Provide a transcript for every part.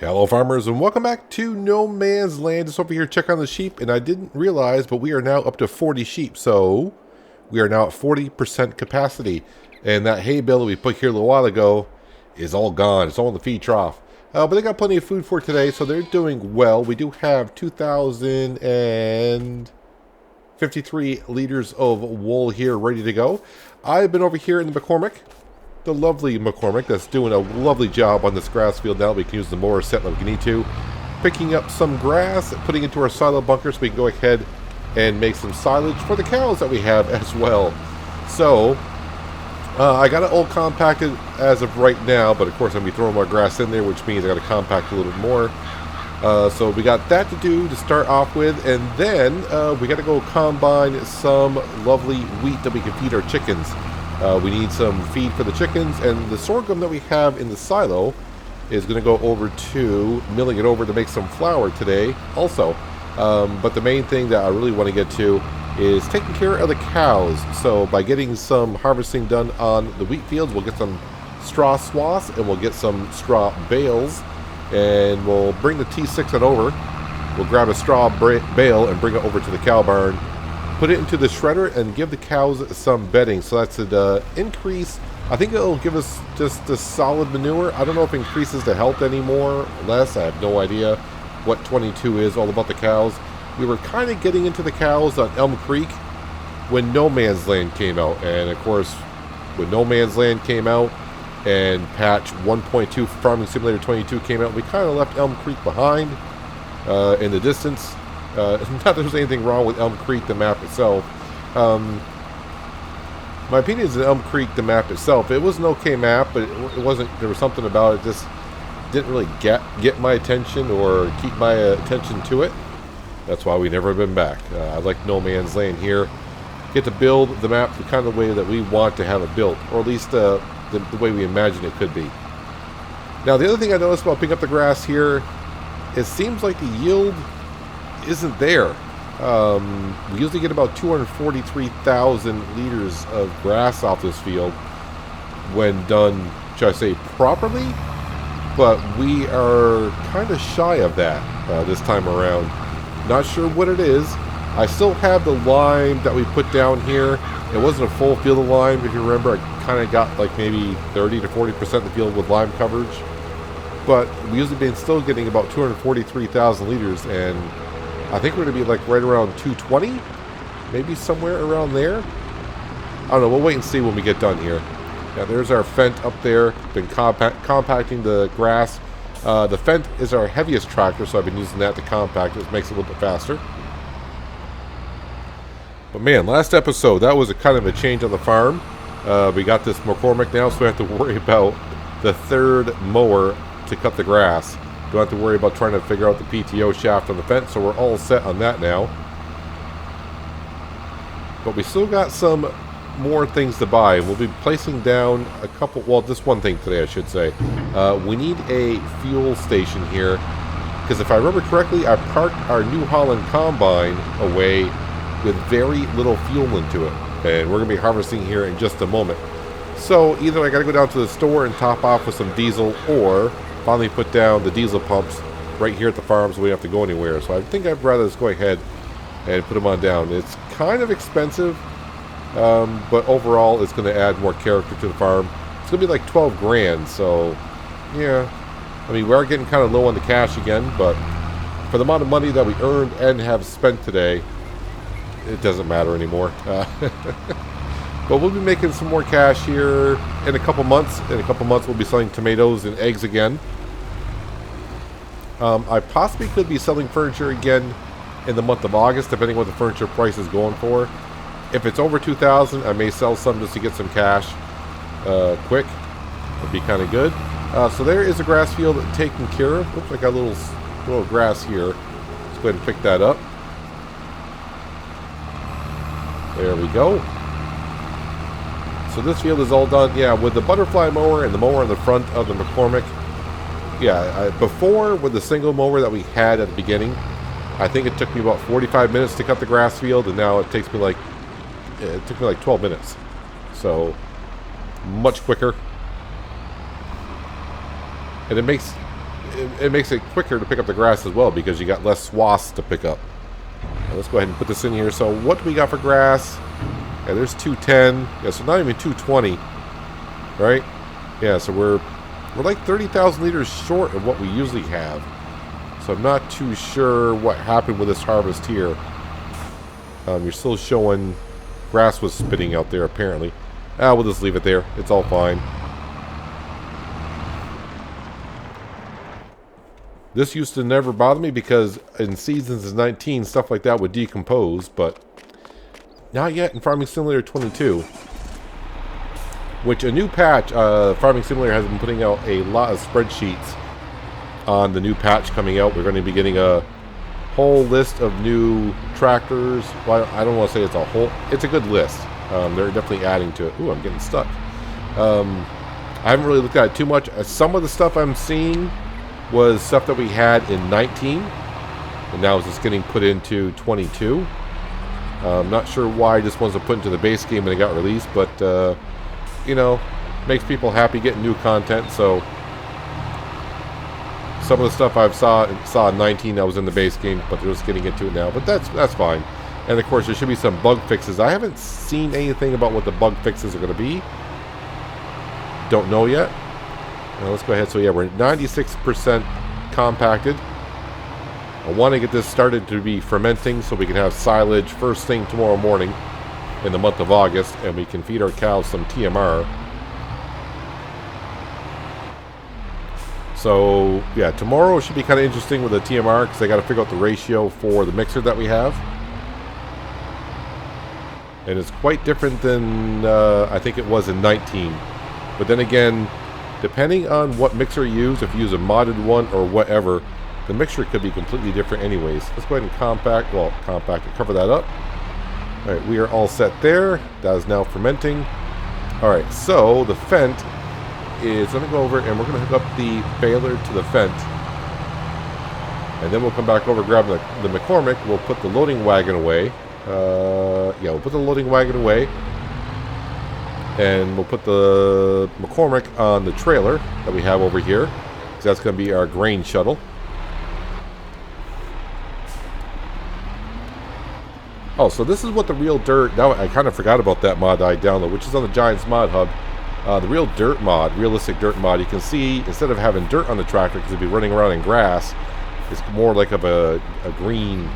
Hello farmers and welcome back to No Man's Land. Just over here checking on the sheep, and I didn't realize, but we are now up to 40 sheep, so we are now at 40% capacity. And that hay bale that we put here a little while ago is all gone. It's all in the feed trough. But they got plenty of food for today, so they're doing well. We do have 2,053 liters of wool here ready to go. I've been over here in the McCormick, the lovely McCormick, that's doing a lovely job on this grass field now that we can use the mower set that we need to. Picking up some grass, putting it into our silo bunker so we can go ahead and make some silage for the cows that we have as well. So, I got it all compacted as of right now, but of course I'm going to be throwing more grass in there, which means I got to compact a little bit more. So we got that to do to start off with, and then we got to go combine some lovely wheat that we can feed our chickens. We need some feed for the chickens, and the sorghum that we have in the silo is going to go over to milling it over to make some flour today also. But the main thing that I really want to get to is taking care of the cows. So by getting some harvesting done on the wheat fields, we'll get some straw swaths and we'll get some straw bales, and we'll bring the T6 on over. We'll grab a straw bale and bring it over to the cow barn, put it into the shredder, and give the cows some bedding. So that's an increase. I think it'll give us just a solid manure. I don't know if it increases the health anymore or less. I have no idea what 22 is all about the cows. We were kind of getting into the cows on Elm Creek when No Man's Land came out. And of course, when No Man's Land came out and patch 1.2 Farming Simulator 22 came out, we kind of left Elm Creek behind in the distance. Not that there's anything wrong with Elm Creek, the map itself. My opinion is that Elm Creek, the map itself, it was an okay map, but it wasn't. There was something about it just didn't really get my attention or keep my attention to it. That's why we never been back. I like No Man's Land here. Get to build the map the kind of way that we want to have it built, or at least the way we imagine it could be. Now, the other thing I noticed about picking up the grass here, it seems like the yield isn't there. We usually get about 243,000 liters of grass off this field when done, should I say, properly, but we are kind of shy of that this time around. Not sure what it is. I still have the lime that we put down here. It wasn't a full field of lime, if you remember. I kind of got like maybe 30 to 40% of the field with lime coverage, but we usually been still getting about 243,000 liters, and I think we're going to be like right around 220, maybe somewhere around there. I don't know. We'll wait and see when we get done here. Yeah, there's our Fent up there. Been compacting the grass. The Fent is our heaviest tractor, so I've been using that to compact it. It makes it a little bit faster. But man, last episode, that was a kind of a change on the farm. We got this McCormick now, so we have to worry about the third mower to cut the grass. Don't have to worry about trying to figure out the PTO shaft on the fence, so we're all set on that now. But we still got some more things to buy. We'll be placing down a couple, well, just one thing today, I should say. We need a fuel station here, because if I remember correctly, I parked our New Holland Combine away with very little fuel into it. And we're going to be harvesting here in just a moment. So either I got to go down to the store and top off with some diesel, or finally put down the diesel pumps right here at the farm so we don't have to go anywhere. So I think I'd rather just go ahead and put them on down. It's kind of expensive, but overall it's going to add more character to the farm. It's going to be like 12 grand, so yeah. I mean, we are getting kind of low on the cash again, but for the amount of money that we earned and have spent today, it doesn't matter anymore. But we'll be making some more cash here in a couple months. In a couple months, we'll be selling tomatoes and eggs again. I possibly could be selling furniture again in the month of August, depending on what the furniture price is going for. If it's over $2,000, I may sell some just to get some cash quick. It'd be kind of good. So there is a grass field taken care of. Looks like I got a little grass here. Let's go ahead and pick that up. There we go. So this field is all done, yeah, with the butterfly mower and the mower on the front of the McCormick. Yeah, before with the single mower that we had at the beginning, I think it took me about 45 minutes to cut the grass field, and now it takes me like, it took me like 12 minutes. So, much quicker. And it makes it makes it quicker to pick up the grass as well because you got less swaths to pick up. Now, let's go ahead and put this in here. So what do we got for grass? Yeah, there's 210. Yeah, so not even 220, right? Yeah, so we're like 30,000 liters short of what we usually have. So I'm not too sure what happened with this harvest here. You're still showing grass was spitting out there apparently. We'll just leave it there. It's all fine. This used to never bother me because in Seasons 19, stuff like that would decompose, but not yet in Farming Simulator 22. Which a new patch, Farming Simulator has been putting out a lot of spreadsheets on the new patch coming out. We're going to be getting a whole list of new tractors. Well, I don't want to say it's a whole, it's a good list. They're definitely adding to it. Ooh, I'm getting stuck. I haven't really looked at it too much. Some of the stuff I'm seeing was stuff that we had in 19, and now it's just getting put into 22. I'm not sure why this wasn't put into the base game when it got released, but you know, makes people happy getting new content. So some of the stuff I saw in 19 that was in the base game, but they're just getting into it now. But that's fine. And of course, there should be some bug fixes. I haven't seen anything about what the bug fixes are going to be. Don't know yet. Now let's go ahead. So yeah, we're 96% compacted. I want to get this started to be fermenting so we can have silage first thing tomorrow morning in the month of August, and we can feed our cows some TMR. So yeah, tomorrow should be kind of interesting with the TMR because I got to figure out the ratio for the mixer that we have. And it's quite different than I think it was in 19. But then again, depending on what mixer you use, if you use a modded one or whatever, the mixture could be completely different anyways. Let's go ahead and compact and cover that up. Alright, we are all set there. That is now fermenting. Alright, so the Fent is, let me go over and we're going to hook up the baler to the Fent. And then we'll come back over, grab the McCormick, we'll put the loading wagon away. Yeah, we'll put the loading wagon away. And we'll put the McCormick on the trailer that we have over here. So that's going to be our grain shuttle. Oh, so this is what the Real Dirt... Now, I kind of forgot about that mod that I downloaded, which is on the Giants Mod Hub. The Real Dirt mod, Realistic Dirt mod, you can see, instead of having dirt on the tractor, because it'd be running around in grass, it's more like of a green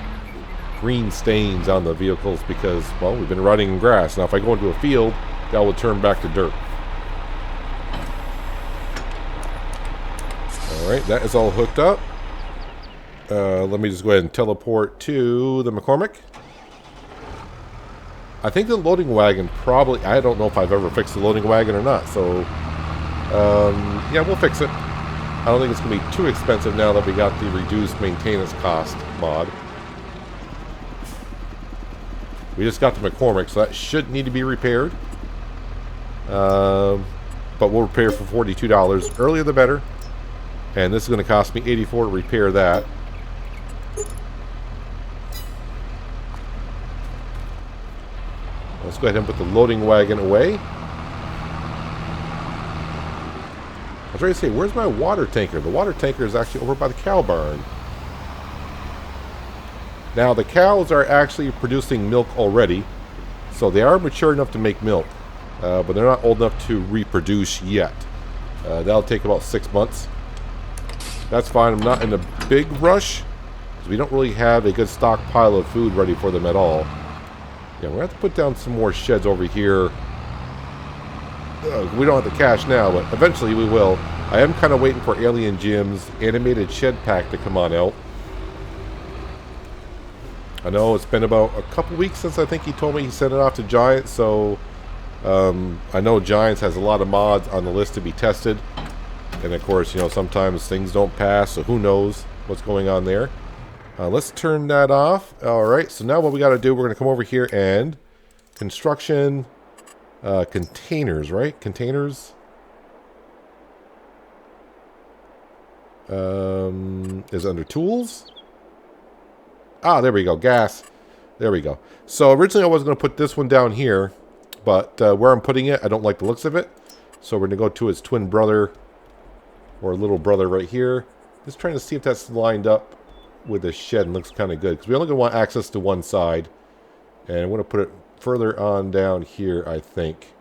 stains on the vehicles because, well, we've been riding in grass. Now, if I go into a field, that will turn back to dirt. Alright, that is all hooked up. Let me just go ahead and teleport to the McCormick. I think the loading wagon probably... I don't know if I've ever fixed the loading wagon or not, so... yeah, we'll fix it. I don't think it's going to be too expensive now that we got the reduced maintenance cost mod. We just got the McCormick, so that should need to be repaired. But we'll repair for $42. Earlier the better. And this is going to cost me $84 to repair that. Let's go ahead and put the loading wagon away. I was ready to say, where's my water tanker? The water tanker is actually over by the cow barn. Now, the cows are actually producing milk already. So they are mature enough to make milk. But they're not old enough to reproduce yet. That'll take about 6 months. That's fine. I'm not in a big rush. Because we don't really have a good stockpile of food ready for them at all. Yeah, we're going to have to put down some more sheds over here. We don't have the cash now, but eventually we will. I am kind of waiting for Alien Jim's animated shed pack to come on out. I know it's been about a couple weeks since I think he told me he sent it off to Giants, so I know Giants has a lot of mods on the list to be tested. And of course, you know, sometimes things don't pass, so who knows what's going on there. Let's turn that off. Alright, so now what we got to do, we're going to come over here and construction containers, right? Containers. Is it under tools? Ah, there we go. Gas. There we go. So originally I was going to put this one down here, but where I'm putting it, I don't like the looks of it. So we're going to go to its twin brother, or little brother right here. Just trying to see if that's lined up with the shed and looks kind of good. Because we only going to want access to one side. And I'm going to put it further on down here, I think.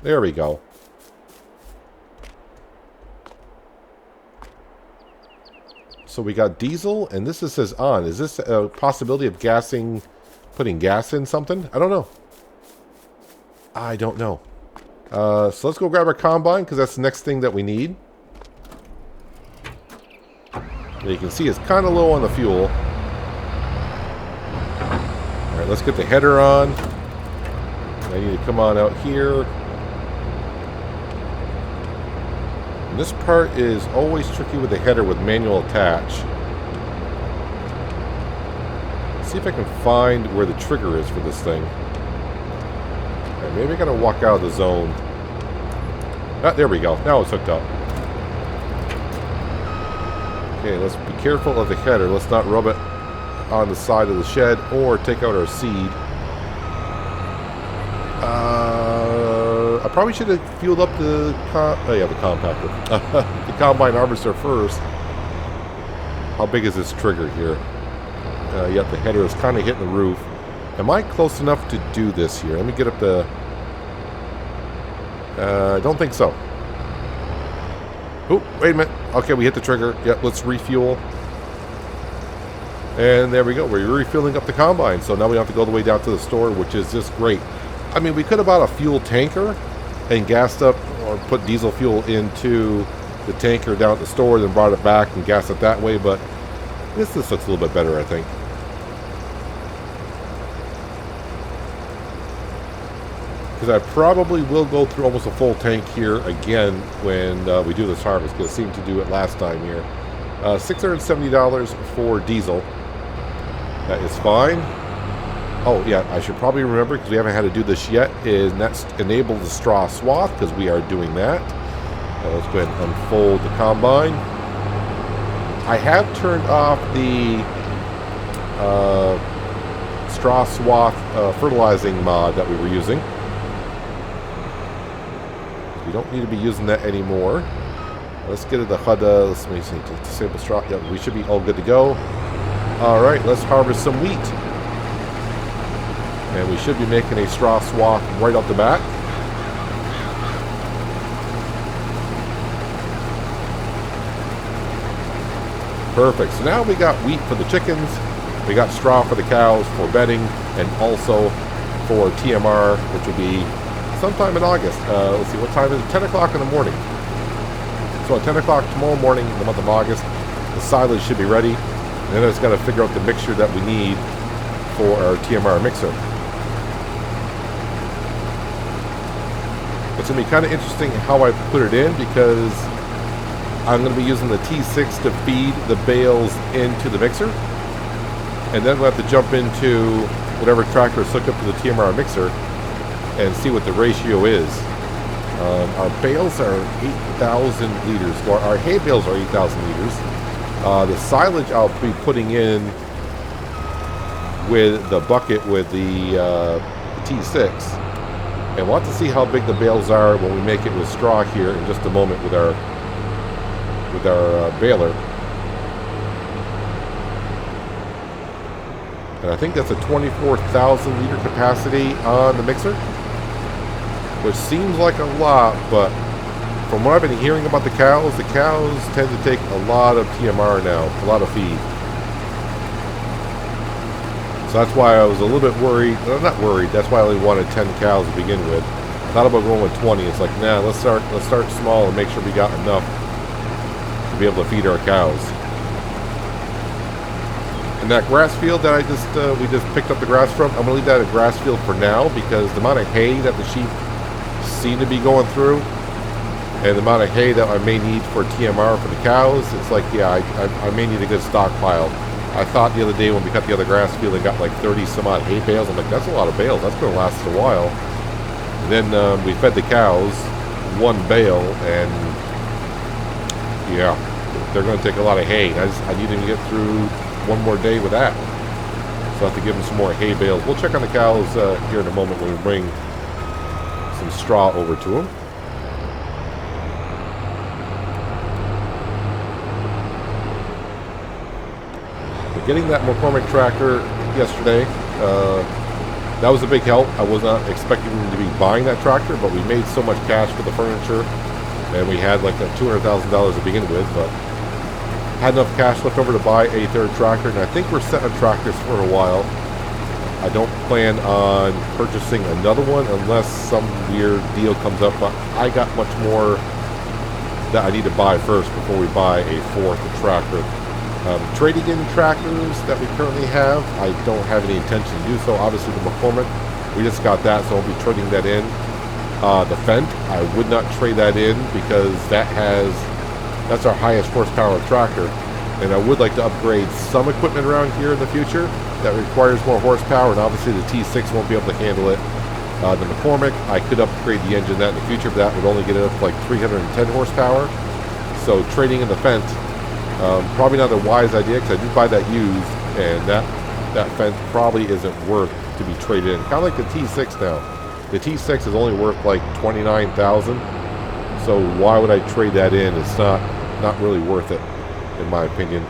There we go. So we got diesel, and this says on. Is this a possibility of putting gas in something? I don't know. I don't know. So let's go grab our combine, because that's the next thing that we need. And you can see it's kind of low on the fuel. Alright, let's get the header on. I need to come on out here. And this part is always tricky with the header with manual attach. Let's see if I can find where the trigger is for this thing. Alright, maybe I gotta walk out of the zone. Ah, there we go. Now it's hooked up. Okay, let's be careful of the header. Let's not rub it on the side of the shed or take out our seed. I probably should have fueled up the compactor. The combine harvester first. How big is this trigger here? Yep, the header is kind of hitting the roof. Am I close enough to do this here? Let me get up the... I don't think so. Oh, wait a minute. Okay, we hit the trigger. Yep, let's refuel. And there we go. We're refueling up the combine. So now we don't have to go all the way down to the store, which is just great. I mean, we could have bought a fuel tanker and gassed up or put diesel fuel into the tanker down at the store, then brought it back and gassed it that way. But this looks a little bit better, I think. Because I probably will go through almost a full tank here again when we do this harvest, because I seemed to do it last time here. $670 for diesel. That is fine. Oh, yeah, I should probably remember, because we haven't had to do this yet, is next enable the straw swath, because we are doing that. Let's go ahead and unfold the combine. I have turned off the straw swath fertilizing mod that we were using. We don't need to be using that anymore. Let's get to the HUD. Let's see, disable straw. Yeah, we should be all good to go. All right, let's harvest some wheat. And we should be making a straw swath right off the bat. Perfect. So now we got wheat for the chickens. We got straw for the cows for bedding, and also for TMR, which will be sometime in August. Let's see, what time is it? 10 o'clock in the morning. So at 10 o'clock tomorrow morning in the month of August, the silage should be ready. And then I just got to figure out the mixture that we need for our TMR mixer. It's going to be kind of interesting how I put it in, because I'm going to be using the T6 to feed the bales into the mixer. And then we'll have to jump into whatever tractor is hooked up to the TMR mixer and see what the ratio is. Our bales are 8,000 liters. Or our hay bales are 8,000 liters. The silage I'll be putting in with the bucket with the T6. And we'll have to see how big the bales are when we make it with straw here in just a moment with our baler. And I think that's a 24,000 liter capacity on the mixer, which seems like a lot, but from what I've been hearing about the cows tend to take a lot of TMR now, a lot of feed. So that's why I was a little bit worried. I'm not worried. That's why I only wanted 10 cows to begin with. I thought about going with 20. It's like, nah, let's start small and make sure we got enough to be able to feed our cows. And that grass field that we just picked up the grass from, I'm gonna leave that a grass field for now, because the amount of hay that the sheep seem to be going through, and the amount of hay that I may need for TMR for the cows, it's like, yeah, I may need a good stockpile. I thought the other day when we cut the other grass field and got like 30 some odd hay bales, I'm like, that's a lot of bales. That's going to last a while. And then we fed the cows one bale, and yeah, they're going to take a lot of hay. I need to get through one more day with that. So I have to give them some more hay bales. We'll check on the cows here in a moment when we bring some straw over to them. getting that McCormick tractor yesterday, that was a big help. I was not expecting to be buying that tractor, but we made so much cash for the furniture, and we had like $200,000 to begin with, but had enough cash left over to buy a third tractor, and I think we're set on tractors for a while. I don't plan on purchasing another one unless some weird deal comes up, but I got much more that I need to buy first before we buy a fourth tractor. Trading in tractors that we currently have, I don't have any intention to do so. Obviously the McCormick, we just got that, so I'll be trading that in. The Fendt, I would not trade that in because that's our highest horsepower tractor, and I would like to upgrade some equipment around here in the future that requires more horsepower, and obviously the T6 won't be able to handle it. The McCormick, I could upgrade the engine that in the future, but that would only get it up to like 310 horsepower. So trading in the Fendt, probably not a wise idea because I did buy that used, and that Fendt probably isn't worth to be traded in. Kind of like the T6 now. The T6 is only worth like $29,000. So why would I trade that in? It's not really worth it, in my opinion.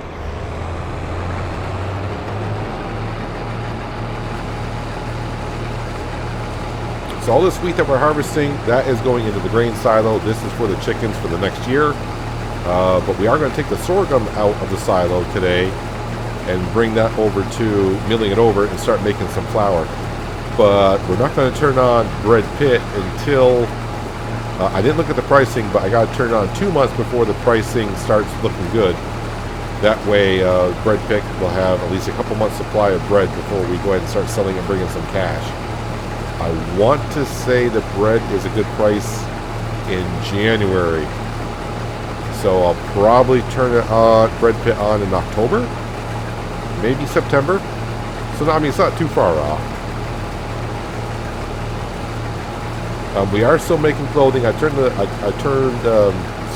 So all this wheat that we're harvesting, that is going into the grain silo. This is for the chickens for the next year. But we are going to take the sorghum out of the silo today and bring that over to milling it over and start making some flour. But we're not going to turn on bread pit until I didn't look at the pricing, but I got to turn it on 2 months before the pricing starts looking good. That way bread pit will have at least a couple months supply of bread before we go ahead and start selling and bringing some cash. I want to say the bread is a good price in January. So I'll probably turn it on, bread pit on in October, maybe September. So I mean, it's not too far off. We are still making clothing. I turned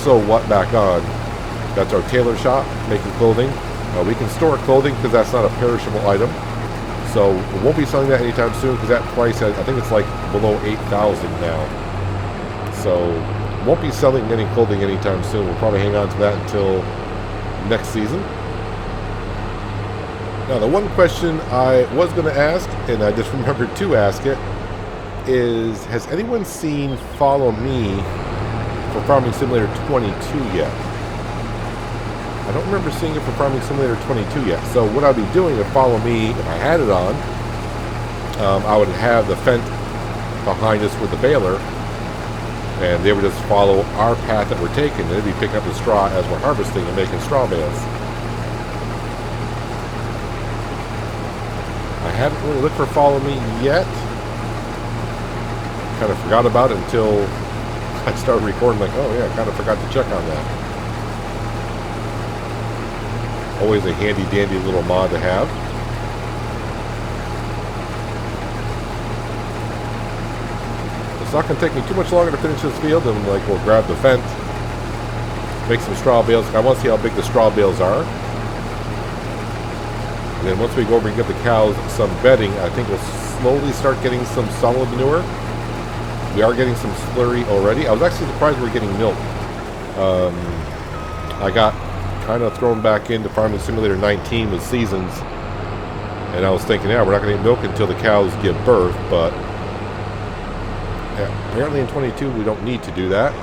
So What back on. That's our tailor shop making clothing. We can store clothing because that's not a perishable item. So we won't be selling that anytime soon because that price, I think it's like below $8,000 now. So won't be selling any clothing anytime soon. We'll probably hang on to that until next season. Now the one question I was going to ask, and I just remembered to ask it, is has anyone seen Follow Me for Farming Simulator 22 yet? I don't remember seeing it for Farming Simulator 22 yet. So what I'd be doing if Follow Me, if I had it on, I would have the Fendt behind us with the baler, and they would just follow our path that we're taking. They'd be picking up the straw as we're harvesting and making straw bales. I haven't really looked for Follow Me yet. Kind of forgot about it until I started recording, like, oh yeah, I kind of forgot to check on that. Always a handy dandy little mod to have. It's not going to take me too much longer to finish this field, and like we'll grab the Fendt, make some straw bales. I want to see how big the straw bales are. And then once we go over and give the cows some bedding, I think we'll slowly start getting some solid manure. We are getting some slurry already. I was actually surprised we're getting milk. I got kind of thrown back into Farming Simulator 19 with seasons, and I was thinking, yeah, we're not going to get milk until the cows give birth, but yeah, apparently in 22 we don't need to do that.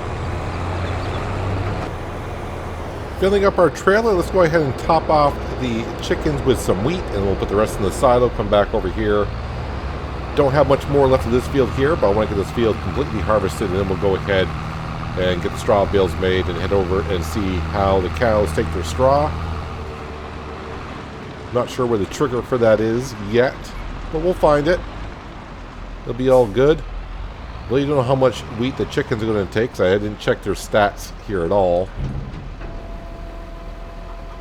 Filling up our trailer, let's go ahead and top off the chickens with some wheat, and we'll put the rest in the silo, come back over here. Don't have much more left of this field here, but I want to get this field completely harvested, and then we'll go ahead and get the straw bales made and head over and see how the cows take their straw. Not sure where the trigger for that is yet, but we'll find it. It'll be all good. Really don't know how much wheat the chickens are going to take, so I didn't check their stats here at all.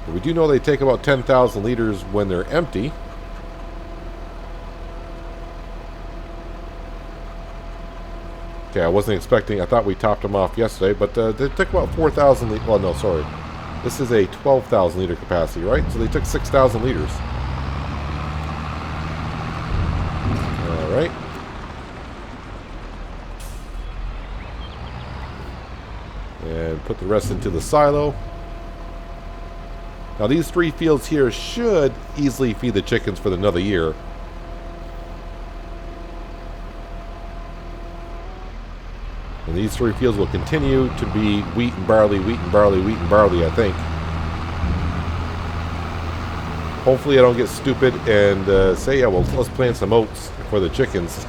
But we do know they take about 10,000 liters when they're empty. Okay, I wasn't expecting, I thought we topped them off yesterday, but they took about 4,000 liters. Well, no, sorry. This is a 12,000 liter capacity, right? So they took 6,000 liters. All right. And put the rest into the silo. Now these 3 fields here should easily feed the chickens for another year. And these 3 fields will continue to be wheat and barley, wheat and barley, wheat and barley, I think. Hopefully I don't get stupid and say, yeah, well, let's plant some oats for the chickens.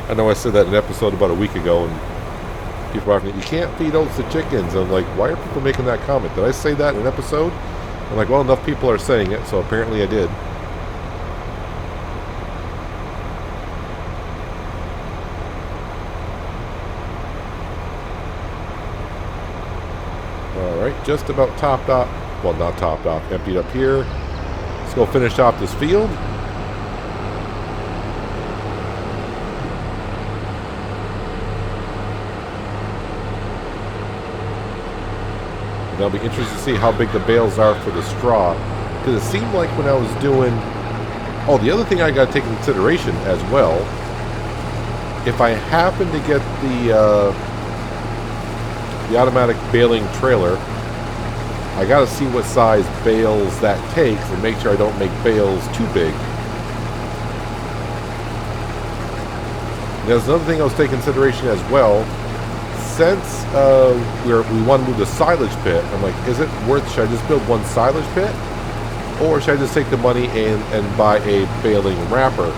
I know I said that in an episode about a week ago, and people are asking, you can't feed oats to chickens. I'm like, why are people making that comment? Did I say that in an episode? I'm like, well, enough people are saying it, so apparently I did. Alright, just about topped off. Well, not topped off, emptied up here. Let's go finish off this field. And I'll be interested to see how big the bales are for the straw. Because it seemed like when I was doing... Oh, the other thing I got to take into consideration as well, if I happen to get the automatic baling trailer, I got to see what size bales that takes and make sure I don't make bales too big. There's another thing I was taking consideration as well. Since we want to move the silage pit, I'm like, is it worth, should I just build one silage pit? Or should I just take the money and buy a baling wrapper?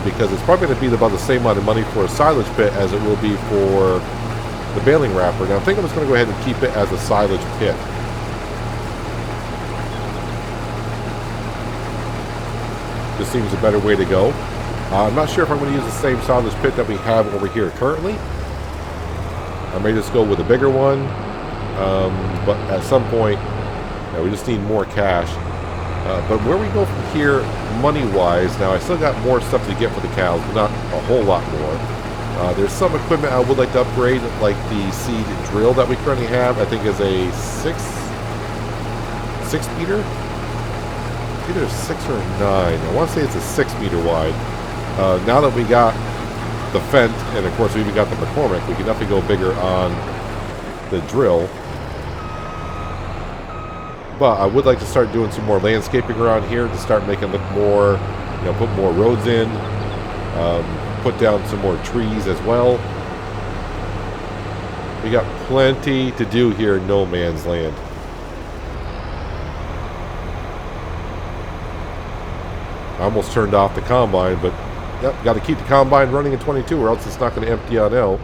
Because it's probably going to be about the same amount of money for a silage pit as it will be for the baling wrapper. Now I think I'm just going to go ahead and keep it as a silage pit. This seems a better way to go. I'm not sure if I'm going to use the same silage pit that we have over here currently. I may just go with a bigger one, but at some point, we just need more cash. But where we go from here, money-wise, now I still got more stuff to get for the cows, but not a whole lot more. There's some equipment I would like to upgrade, like the seed drill that we currently have. I think is a 6 meter? Either 6 or 9. I want to say it's a 6 meter wide. Now that we got the Fent, and of course we even got the McCormick, we can definitely go bigger on the drill. But I would like to start doing some more landscaping around here to start making it look more, put more roads in, put down some more trees as well. We got plenty to do here in No Man's Land. I almost turned off the combine, but yep, got to keep the combine running in 22 or else it's not going to empty on L.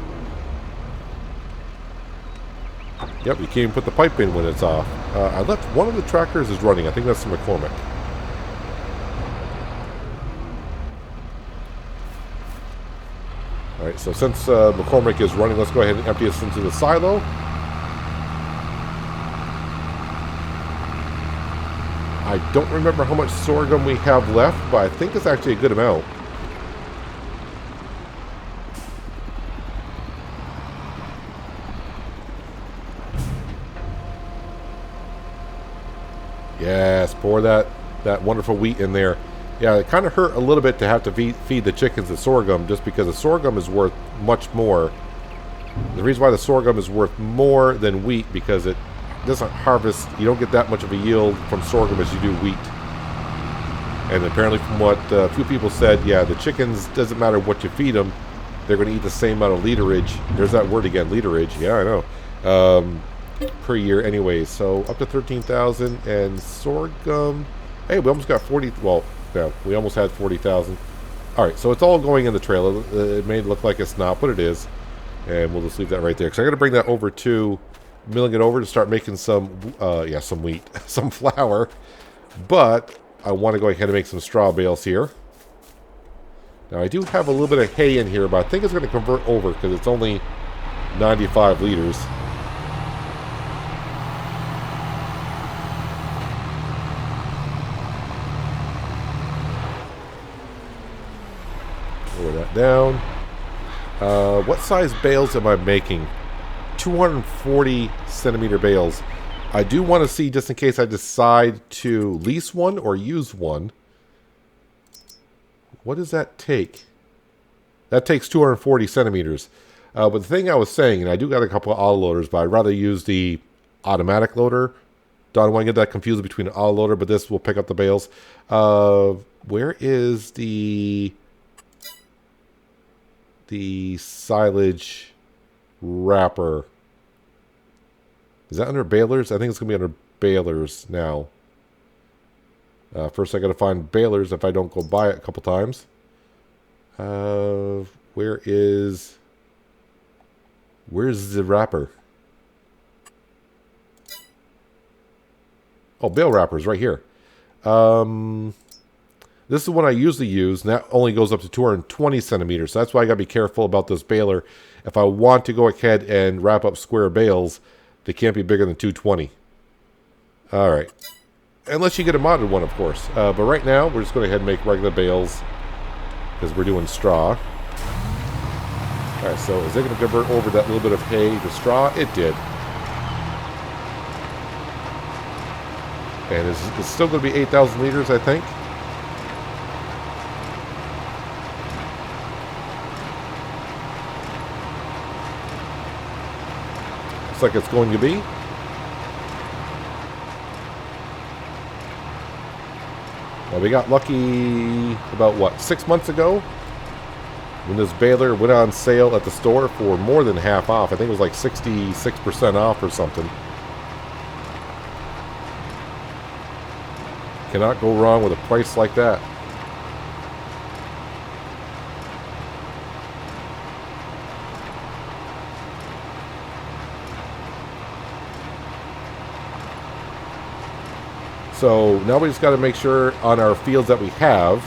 Yep, you can't even put the pipe in when it's off. I left one of the tractors is running. I think that's the McCormick. Alright, so since McCormick is running, let's go ahead and empty this into the silo. I don't remember how much sorghum we have left, but I think it's actually a good amount. Yes, pour that wonderful wheat in there. Yeah, it kind of hurt a little bit to have to feed the chickens the sorghum, just because the sorghum is worth much more. The reason why the sorghum is worth more than wheat, because it doesn't harvest, you don't get that much of a yield from sorghum as you do wheat. And apparently from what a few people said, yeah, the chickens, doesn't matter what you feed them, they're going to eat the same amount of literage. There's that word again, literage. Yeah, I know. Per year anyways. So up to 13,000. And sorghum, hey, we almost got 40, well, yeah, we almost had 40,000. Alright, so it's all going in the trailer. It may look like it's not, but it is. And we'll just leave that right there, because I got to bring that over to milling it over to start making some some wheat, some flour. But I want to go ahead and make some straw bales here. Now I do have a little bit of hay in here, but I think it's going to convert over because it's only 95 liters. Lower that down. What size bales am I making? 240 centimeter bales. I do want to see, just in case I decide to lease one or use one. What does that take? That takes 240 centimeters. But the thing I was saying, and I do got a couple of autoloaders, but I'd rather use the automatic loader. Don't want to get that confused between an auto loader, but this will pick up the bales. Where is the silage wrapper? Is that under balers? I think it's going to be under balers now. First I got to find balers if I don't go buy it a couple times. Where's the wrapper? Oh, bale wrappers right here. This is the one I usually use, and that only goes up to 220 centimeters. So that's why I got to be careful about this baler. If I want to go ahead and wrap up square bales, they can't be bigger than 220. All right. Unless you get a modded one, of course. But right now, we're just going to go ahead and make regular bales because we're doing straw. All right, so is it going to convert over that little bit of hay to straw? It did. And it's still going to be 8,000 liters, I think. Looks like it's going to be. Well, we got lucky about, what, 6 months ago? When this baler went on sale at the store for more than half off. I think it was like 66% off or something. Cannot go wrong with a price like that. So now we just got to make sure on our fields that we have,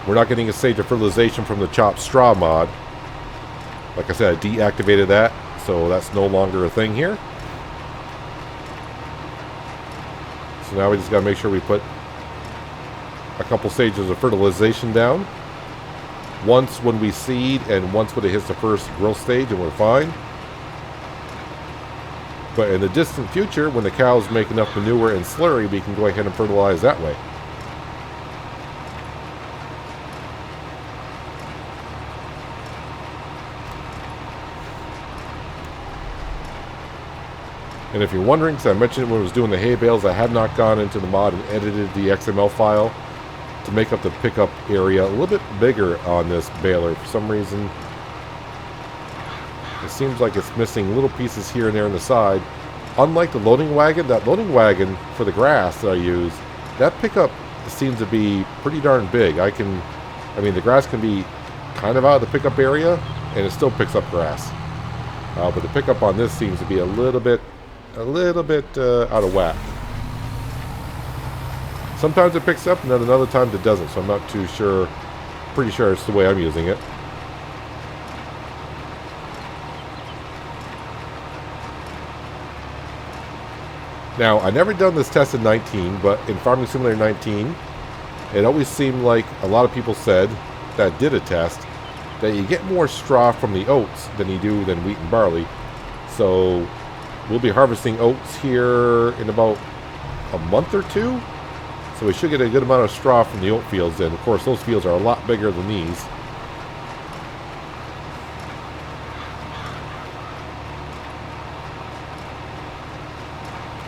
we're not getting a stage of fertilization from the chopped straw mod. Like I said, I deactivated that, so that's no longer a thing here. So now we just got to make sure we put a couple stages of fertilization down. Once when we seed and once when it hits the first growth stage, and we're fine. But in the distant future, when the cows make enough manure and slurry, we can go ahead and fertilize that way. And if you're wondering, because I mentioned it when I was doing the hay bales, I have not gone into the mod and edited the XML file to make up the pickup area a little bit bigger on this baler. For some reason, it seems like it's missing little pieces here and there on the side. Unlike the loading wagon, that loading wagon for the grass that I use, that pickup seems to be pretty darn big. I mean, the grass can be kind of out of the pickup area, and it still picks up grass. But the pickup on this seems to be a little bit out of whack. Sometimes it picks up, and then other times it doesn't, so I'm not too sure. Pretty sure it's the way I'm using it. Now, I never done this test in 19, but in Farming Simulator 19, it always seemed like a lot of people said that did a test that you get more straw from the oats than you do than wheat and barley. So we'll be harvesting oats here in about a month or two. So we should get a good amount of straw from the oat fields. And of course, those fields are a lot bigger than these.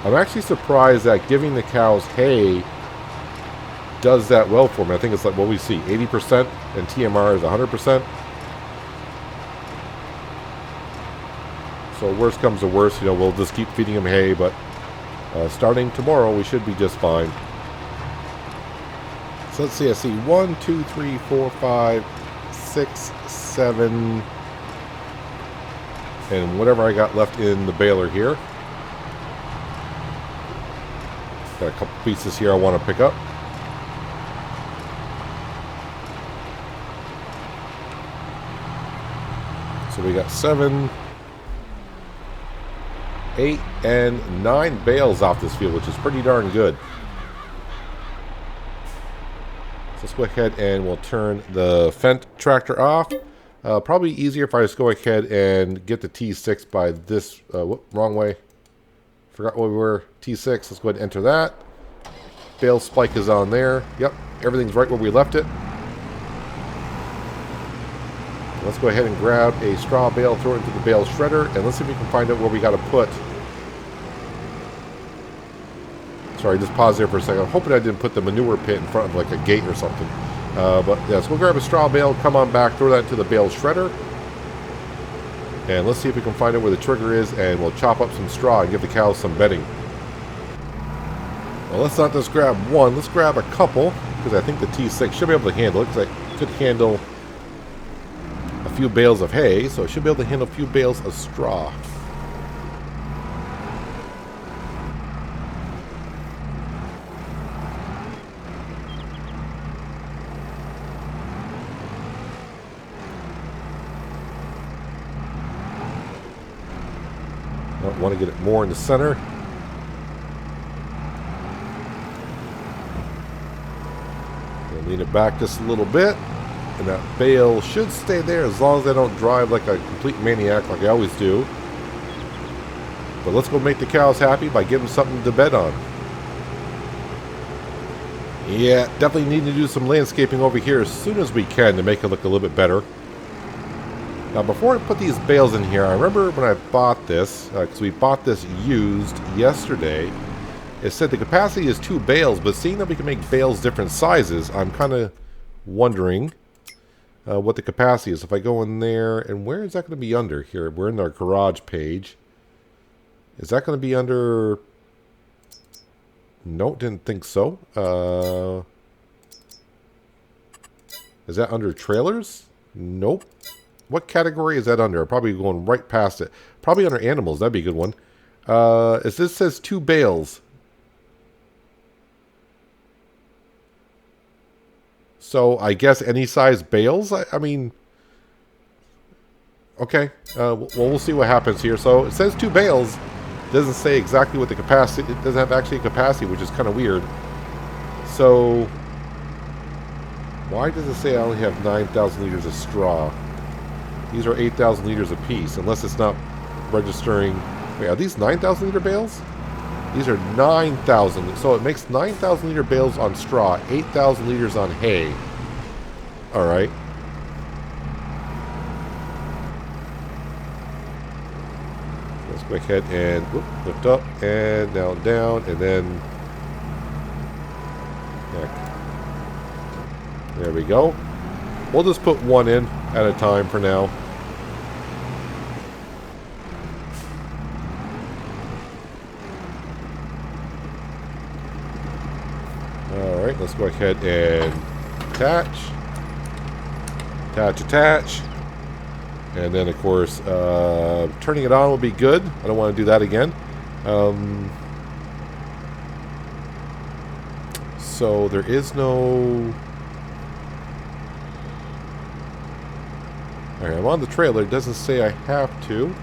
I'm actually surprised that giving the cows hay does that well for me. I think it's like what we see, 80%, and TMR is 100%. So worst comes to worst, you know, we'll just keep feeding them hay, but starting tomorrow, we should be just fine. So let's see, I see 1, 2, 3, 4, 5, 6, 7, and whatever I got left in the baler here. Got a couple pieces here I want to pick up. So we got 7, 8, and 9 bales off this field, which is pretty darn good. So let's go ahead and we'll turn the Fendt tractor off. Probably easier if I just go ahead and get the T6 by this, wrong way. Forgot where we were. T6, let's go ahead and enter that. Bale spike is on there. Yep, everything's right where we left it. Let's go ahead and grab a straw bale, throw it into the bale shredder, and let's see if we can find out where we got to put Sorry, just pause there for a second. I'm hoping I didn't put the manure pit in front of like a gate or something. But yeah, let's go grab a straw bale, come on back, throw that into the bale shredder. And let's see if we can find out where the trigger is, and we'll chop up some straw and give the cows some bedding. Well, let's not just grab one, let's grab a couple, because I think the T6 should be able to handle it, because I could handle a few bales of hay, so it should be able to handle a few bales of straw. I want to get it more in the center. And lean it back just a little bit. And that bale should stay there as long as I don't drive like a complete maniac like I always do. But let's go make the cows happy by giving them something to bed on. Yeah, definitely need to do some landscaping over here as soon as we can to make it look a little bit better. Now, before I put these bales in here, I remember when I bought this, because we bought this used yesterday, it said the capacity is 2 bales, but seeing that we can make bales different sizes, I'm kind of wondering what the capacity is. If I go in there, and where is that going to be under here? We're in our garage page. Is that going to be under... No, didn't think so. Is that under trailers? Nope. What category is that under? Probably going right past it. Probably under animals. That'd be a good one. As this says 2 bales. So I guess any size bales? I mean... Okay. Well, we'll see what happens here. So it says 2 bales. It doesn't say exactly what the capacity... It doesn't have actually a capacity, which is kind of weird. So... Why does it say I only have 9,000 liters of straw? These are 8,000 liters apiece, unless it's not registering... Wait, are these 9,000 liter bales? These are 9,000. So it makes 9,000 liter bales on straw, 8,000 liters on hay. Alright. Let's go ahead and lift up, and down, down, and then... There we go. We'll just put one in at a time for now. Alright, let's go ahead and attach. Attach, attach. And then, of course, turning it on will be good. I don't want to do that again. So there is no... Alright, I'm on the trailer. It doesn't say I have to.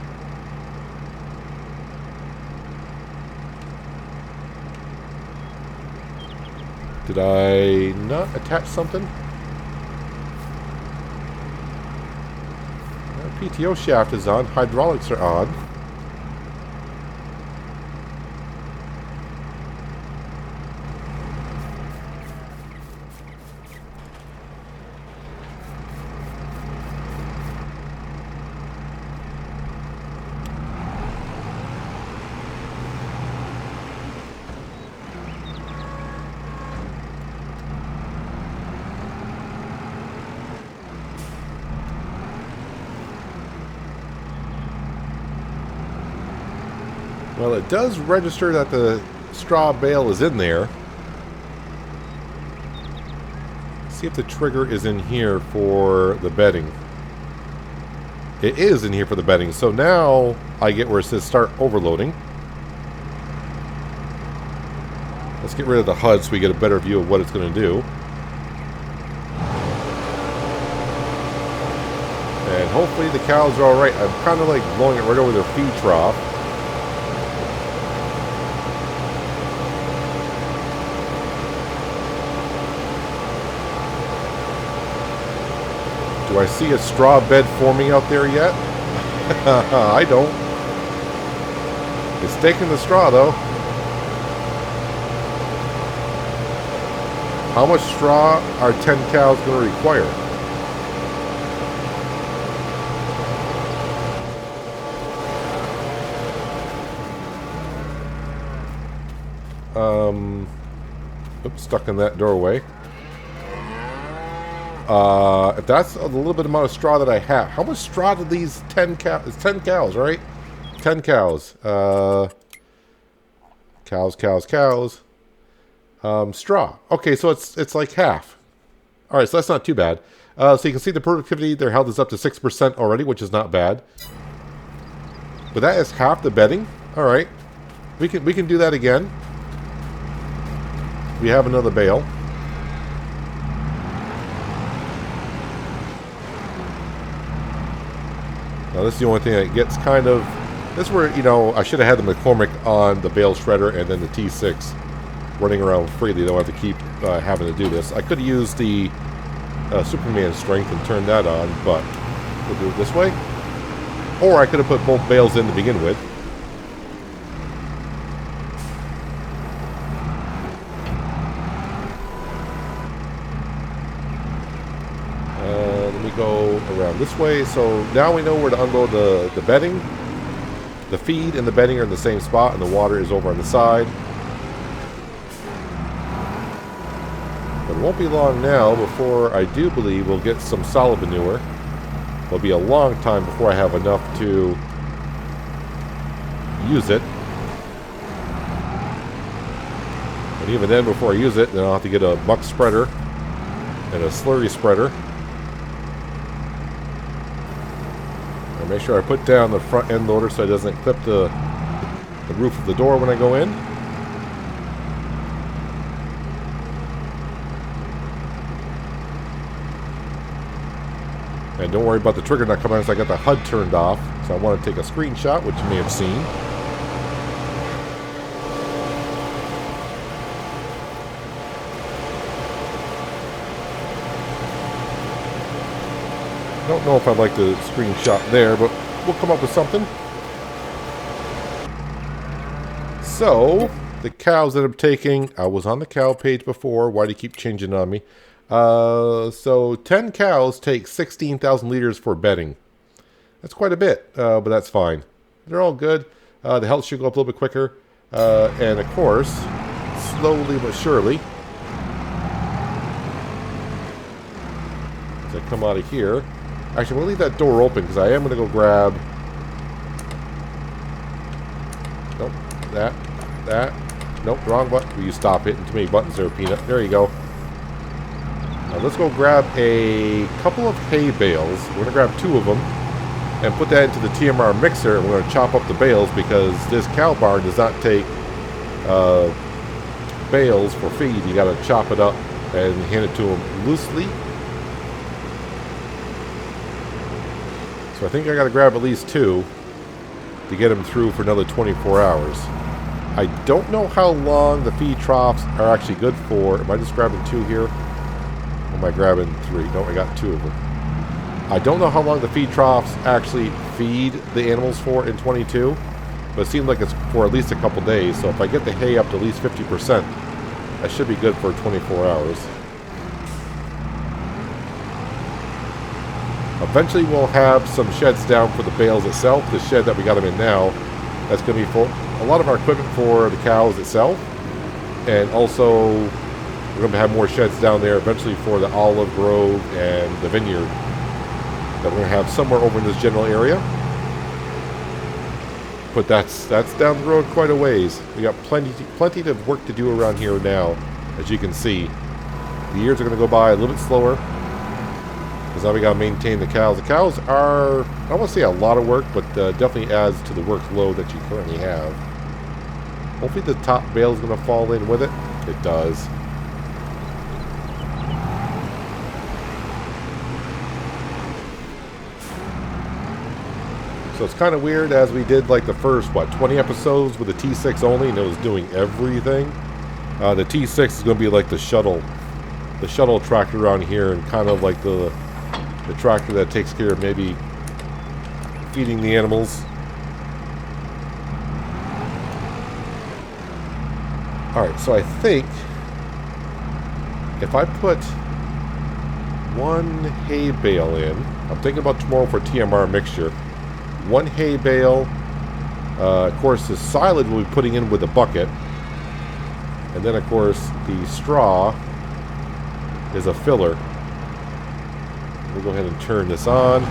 Did I not attach something? PTO shaft is on. Hydraulics are on. Well, it does register that the straw bale is in there. Let's see if the trigger is in here for the bedding. It is in here for the bedding. So now I get where it says start overloading. Let's get rid of the HUD so we get a better view of what it's going to do. And hopefully the cows are alright. I'm kind of like blowing it right over their feed trough. Do I see a straw bed forming out there yet? I don't. It's taking the straw, though. How much straw are 10 cows going to require? Oops, stuck in that doorway. If that's a little bit amount of straw that I have. How much straw do these 10 cows... It's 10 cows, right? 10 cows. Cows. Straw. Okay, so it's like half. Alright, so that's not too bad. So you can see the productivity, their health is up to 6% already, which is not bad. But that is half the bedding. Alright. We can do that again. We have another bale. Now this is the only thing that gets kind of... This is where, you know, I should have had the McCormick on the bale shredder and then the T6 running around freely. They don't have to keep having to do this. I could have used the Superman strength and turned that on, but we'll do it this way. Or I could have put both bales in to begin with. Let me go around this way. So now we know where to unload the bedding. The feed and the bedding are in the same spot, and the water is over on the side. But it won't be long now before I do believe we'll get some solid manure. It'll be a long time before I have enough to use it. And even then, before I use it, then I'll have to get a muck spreader and a slurry spreader. And make sure I put down the front end loader so it doesn't clip the roof of the door when I go in. And don't worry about the trigger not coming on, so I got the HUD turned off. So I want to take a screenshot, which you may have seen. I don't know if I'd like the screenshot there, but we'll come up with something. So, the cows that I'm taking, I was on the cow page before. Why do you keep changing on me? So 10 cows take 16,000 liters for bedding. That's quite a bit, but that's fine. They're all good. The health should go up a little bit quicker. And of course, slowly but surely, as I come out of here, actually, we'll leave that door open because I am going to go grab... Nope, that. Nope, wrong button. Will you stop hitting too many buttons there, Peanut? There you go. Now let's go grab a couple of hay bales. We're going to grab 2 of them and put that into the TMR mixer, and we're going to chop up the bales because this cow barn does not take bales for feed. You got to chop it up and hand it to them loosely. So I think I got to grab at least 2 to get them through for another 24 hours. I don't know how long the feed troughs are actually good for. Am I just grabbing 2 here? Or am I grabbing 3? No, I got 2 of them. I don't know how long the feed troughs actually feed the animals for in 22, but it seems like it's for at least a couple days. So if I get the hay up to at least 50%, that should be good for 24 hours. Eventually we'll have some sheds down for the bales itself. The shed that we got them in now, that's going to be full. A lot of our equipment for the cows itself. And also, we're going to have more sheds down there eventually for the olive grove and the vineyard that we're going to have somewhere over in this general area. But that's down the road quite a ways. We got plenty of work to do around here now, as you can see. The years are going to go by a little bit slower, because now we got to maintain the cows. The cows are, I don't want to say a lot of work, but definitely adds to the workload that you currently have. Hopefully the top bale is going to fall in with it. It does. So it's kind of weird, as we did like the first, 20 episodes with the T6 only, and it was doing everything. The T6 is going to be like the shuttle tractor around here, and kind of like the tractor that takes care of maybe feeding the animals. Alright, so I think if I put 1 hay bale in, I'm thinking about tomorrow for TMR mixture, 1 hay bale, of course the silage we'll be putting in with a bucket, And then, of course, the straw is a filler. We'll go ahead and turn this on.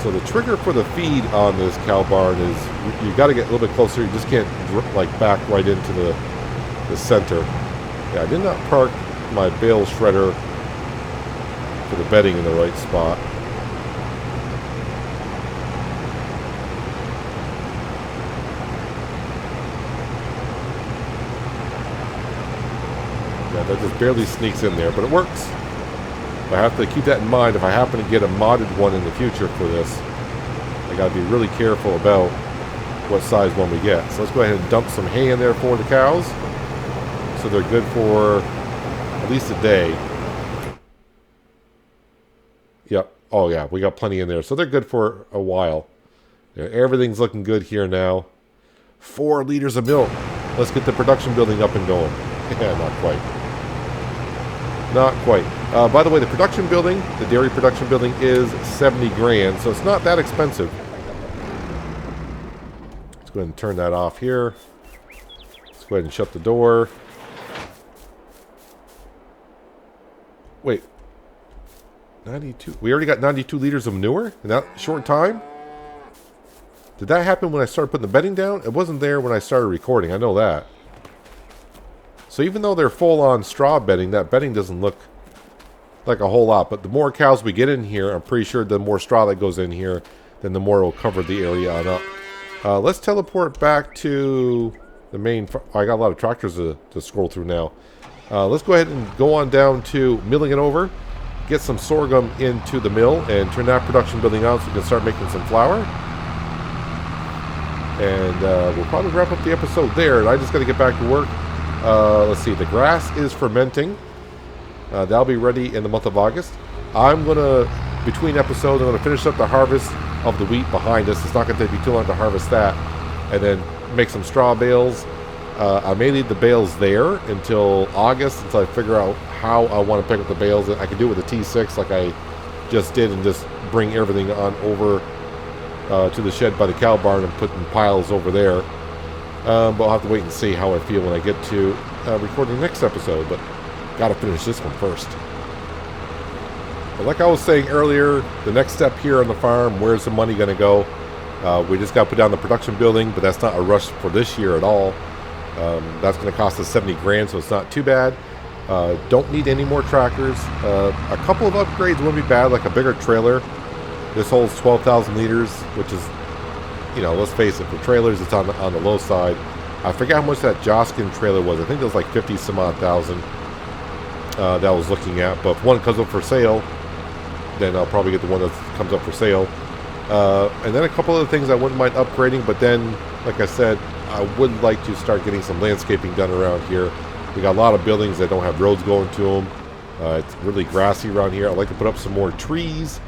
So the trigger for the feed on this cow barn is you got to get a little bit closer. You just can't like back right into the center. Yeah, I did not park my bale shredder for the bedding in the right spot. Yeah, that just barely sneaks in there, but it works. I have to keep that in mind if I happen to get a modded one in the future for this. I got to be really careful about what size one we get. So let's go ahead and dump some hay in there for the cows, so they're good for at least a day. Yep. Oh yeah, we got plenty in there, so they're good for a while. Yeah, everything's looking good here now. 4 liters of milk. Let's get the production building up and going. Yeah, not quite. Not quite. By the way, the production building, the dairy production building, is 70 grand, so it's not that expensive. Let's go ahead and turn that off here. Let's go ahead and shut the door. Wait. 92. We already got 92 liters of manure in that short time? Did that happen when I started putting the bedding down? It wasn't there when I started recording. I know that. So even though they're full-on straw bedding, that bedding doesn't look like a whole lot. But the more cows we get in here, I'm pretty sure the more straw that goes in here, then the more it will cover the area on up. Let's teleport back to the main... I got a lot of tractors to scroll through now. Let's go ahead and go on down to milling it over. Get some sorghum into the mill and turn that production building on so we can start making some flour. And we'll probably wrap up the episode there. And I just got to get back to work. Let's see, the grass is fermenting. That'll be ready in the month of August. I'm going to, between episodes, I'm going to finish up the harvest of the wheat behind us. It's not going to take me too long to harvest that. And then make some straw bales. I may leave the bales there until August, until I figure out how I want to pick up the bales. I can do it with the T6 like I just did and just bring everything on over to the shed by the cow barn and put in piles over there. But I'll have to wait and see how I feel when I get to recording the next episode. But got to finish this one first. But like I was saying earlier, the next step here on the farm, where's the money going to go? We just got to put down the production building, but that's not a rush for this year at all. That's going to cost us 70 grand, so it's not too bad. Don't need any more tractors. A couple of upgrades wouldn't be bad, like a bigger trailer. This holds 12,000 liters, which is, you know, let's face it, for trailers, it's on the low side. I forget how much that Joskin trailer was. I think it was like 50 some odd thousand that I was looking at. But if one comes up for sale, then I'll probably get the one that comes up for sale. And then a couple other things I wouldn't mind upgrading, but then, like I said, I would like to start getting some landscaping done around here. We got a lot of buildings that don't have roads going to them. It's really grassy around here. I'd like to put up some more trees.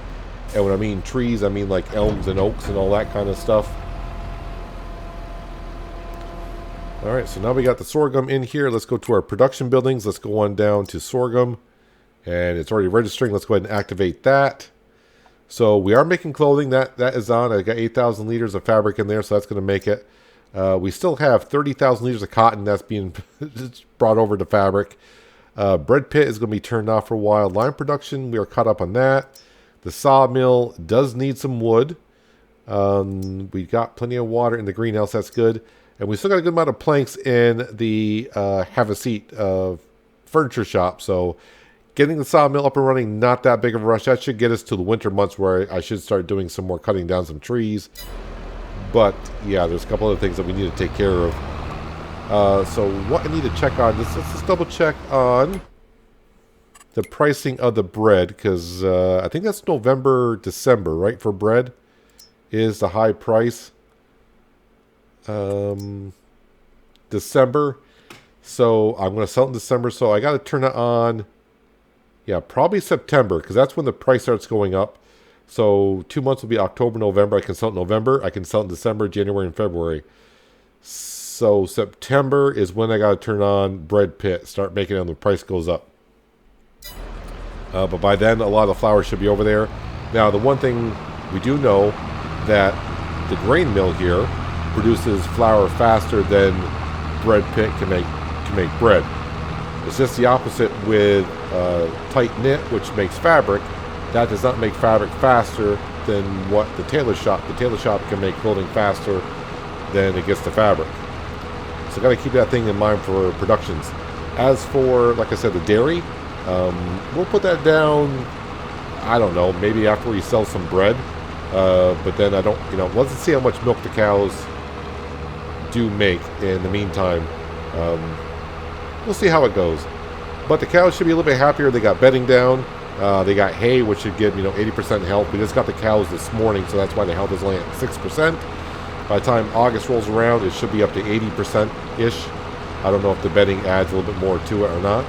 And when I mean trees, I mean like elms and oaks and all that kind of stuff. Alright, so now we got the sorghum in here. Let's go to our production buildings. Let's go on down to sorghum. And it's already registering. Let's go ahead and activate that. So we are making clothing. That is on. I got 8,000 liters of fabric in there, so that's going to make it. We still have 30,000 liters of cotton that's being brought over to fabric. Bread pit is going to be turned off for a while. Lime production, we are caught up on that. The sawmill does need some wood. We got plenty of water in the greenhouse. That's good. And we still got a good amount of planks in the have a seat furniture shop. So getting the sawmill up and running, not that big of a rush. That should get us to the winter months where I should start doing some more cutting down some trees. But yeah, there's a couple other things that we need to take care of. So what I need to check on, let's just double check on the pricing of the bread, because I think that's November, December, right? For bread is the high price. December. So I'm going to sell it in December. So I got to turn it on. Yeah, probably September, because that's when the price starts going up. So 2 months will be October, November. I can sell it in November. I can sell it in December, January, and February. So September is when I got to turn on bread pit, start making it when the price goes up. But by then, a lot of the flour should be over there. Now, the one thing we do know, that the grain mill here produces flour faster than bread pit can make bread. It's just the opposite with tight knit, which makes fabric. That does not make fabric faster than what the tailor shop. The tailor shop can make clothing faster than it gets the fabric. So got to keep that thing in mind for productions. As for, like I said, the dairy, we'll put that down, I don't know, maybe after we sell some bread. But then I don't, let's see how much milk the cows do make in the meantime. We'll see how it goes. But the cows should be a little bit happier. They got bedding down. They got hay, which should give 80% health. We just got the cows this morning, so that's why the health is only at 6%. By the time August rolls around, it should be up to 80%-ish. I don't know if the bedding adds a little bit more to it or not.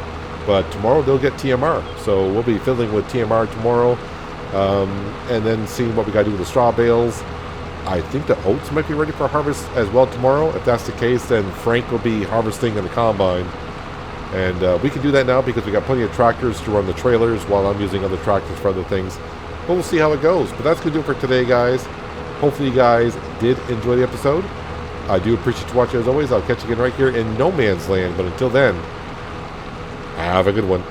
But tomorrow they'll get TMR. So we'll be fiddling with TMR tomorrow. And then seeing what we got to do with the straw bales. I think the oats might be ready for harvest as well tomorrow. If that's the case, then Frank will be harvesting in the combine. And we can do that now because we got plenty of tractors to run the trailers while I'm using other tractors for other things. But we'll see how it goes. But that's going to do it for today, guys. Hopefully you guys did enjoy the episode. I do appreciate you watching as always. I'll catch you again right here in No Man's Land. But until then, have a good one.